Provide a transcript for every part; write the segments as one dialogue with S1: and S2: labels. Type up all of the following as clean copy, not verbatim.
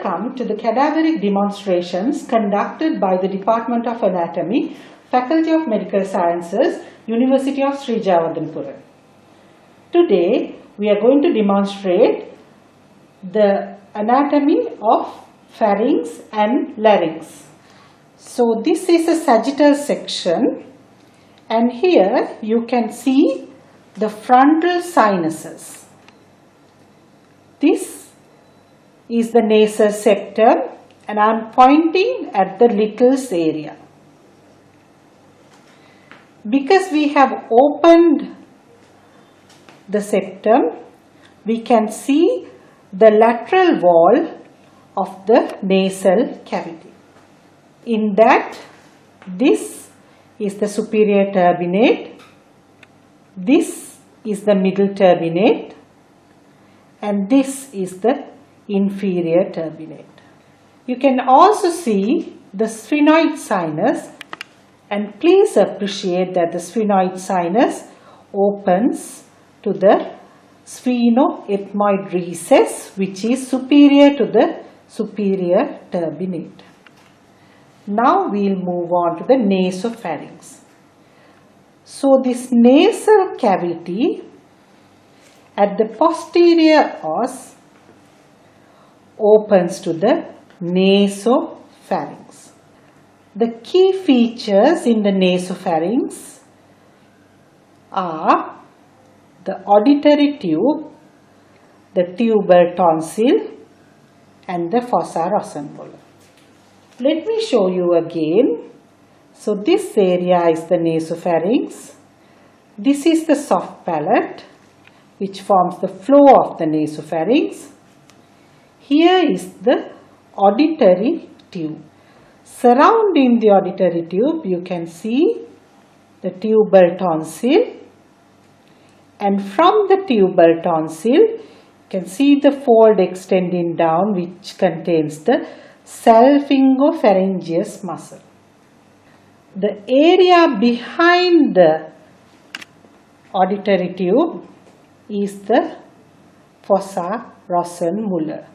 S1: Welcome to the cadaveric demonstrations conducted by the Department of Anatomy, Faculty of Medical Sciences, University of Sri Javadhanpura. Today, we are going to demonstrate the anatomy of pharynx and larynx. So, this is a sagittal section, and here you can see the frontal sinuses. This is the nasal septum, and I am pointing at the little's area. Because we have opened the septum, we can see the lateral wall of the nasal cavity. In that, this is the superior turbinate, this is the middle turbinate, and this is the inferior turbinate. You can also see the sphenoid sinus, and please appreciate that the sphenoid sinus opens to the sphenoethmoid recess, which is superior to the superior turbinate. Now we will move on to the nasopharynx. So this nasal cavity at the posterior os opens to the nasopharynx. The key features in the nasopharynx are the auditory tube, the tubal tonsil, and the fossa rosenvola. Let me show you again. So this area is the nasopharynx. This is the soft palate, which forms the floor of the nasopharynx. Here is the auditory tube. Surrounding the auditory tube, you can see the tubal tonsil, and from the tubal tonsil, you can see the fold extending down, which contains the salpingopharyngeus muscle. The area behind the auditory tube is the fossa rosenvola.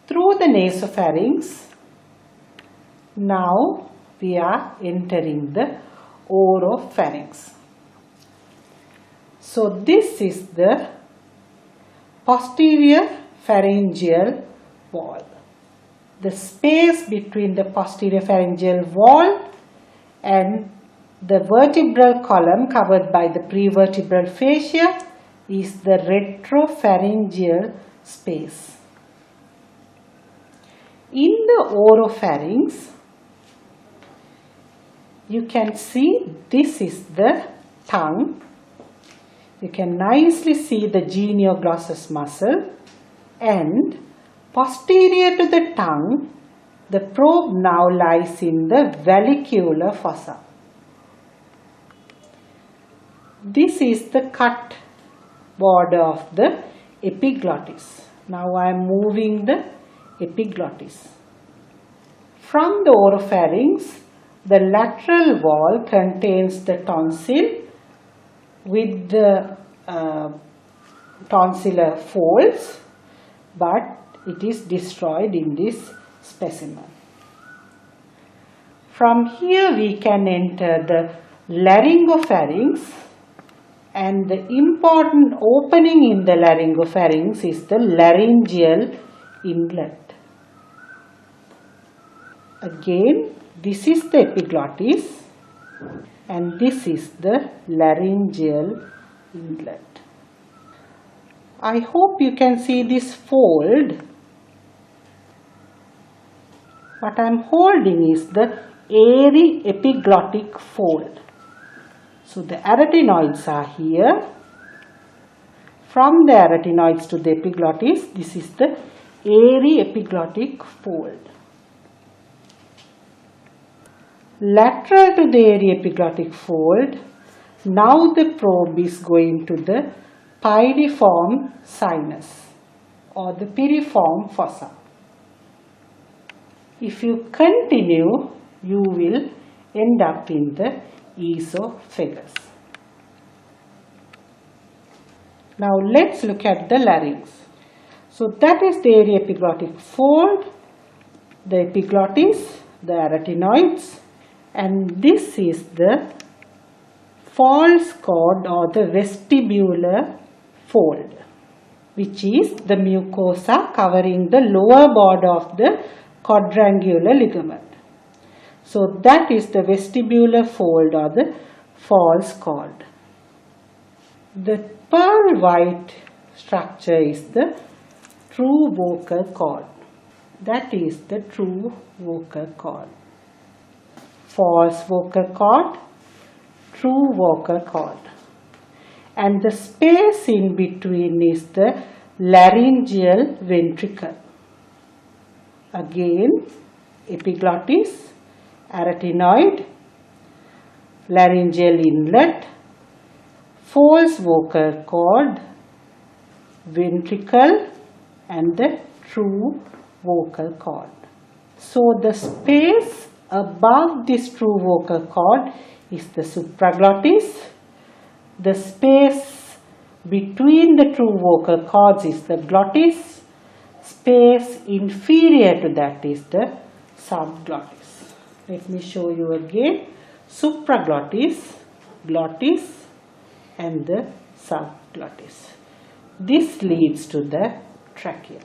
S1: Through the nasopharynx, now we are entering the oropharynx. So this is the posterior pharyngeal wall. The space between the posterior pharyngeal wall and the vertebral column covered by the prevertebral fascia is the retropharyngeal space. In the oropharynx, you can see this is the tongue. You can nicely see the genioglossus muscle, and posterior to the tongue, the probe now lies in the vallicular fossa. This is the cut border of the epiglottis. Now I am moving the epiglottis. From the oropharynx, the lateral wall contains the tonsil with the tonsillar folds, but it is destroyed in this specimen. From here we can enter the laryngopharynx, and the important opening in the laryngopharynx is the laryngeal inlet. Again, this is the epiglottis, and this is the laryngeal inlet. I hope you can see this fold. What I am holding is the airy epiglottic fold. So the arytenoids are here. From the arytenoids to the epiglottis, this is the airy epiglottic fold. Lateral to the airy epiglottic fold, now the probe is going to the pyriform sinus or the piriform fossa. If you continue, you will end up in the esophagus. Now let's look at the larynx. So that is the area epiglottic fold, the epiglottis, the arytenoids, and this is the false chord or the vestibular fold, which is the mucosa covering the lower border of the quadrangular ligament. So that is the vestibular fold or the false chord. The pearl white structure is the true vocal cord. That is the true vocal cord. False vocal cord, true vocal cord. And the space in between is the laryngeal ventricle. Again, epiglottis, arytenoid, laryngeal inlet, false vocal cord, ventricle, and the true vocal cord. So the space above this true vocal cord is the supraglottis. The space between the true vocal cords is the glottis. Space inferior to that is the subglottis. Let me show you again. Supraglottis, glottis, and the subglottis. This leads to the trachea.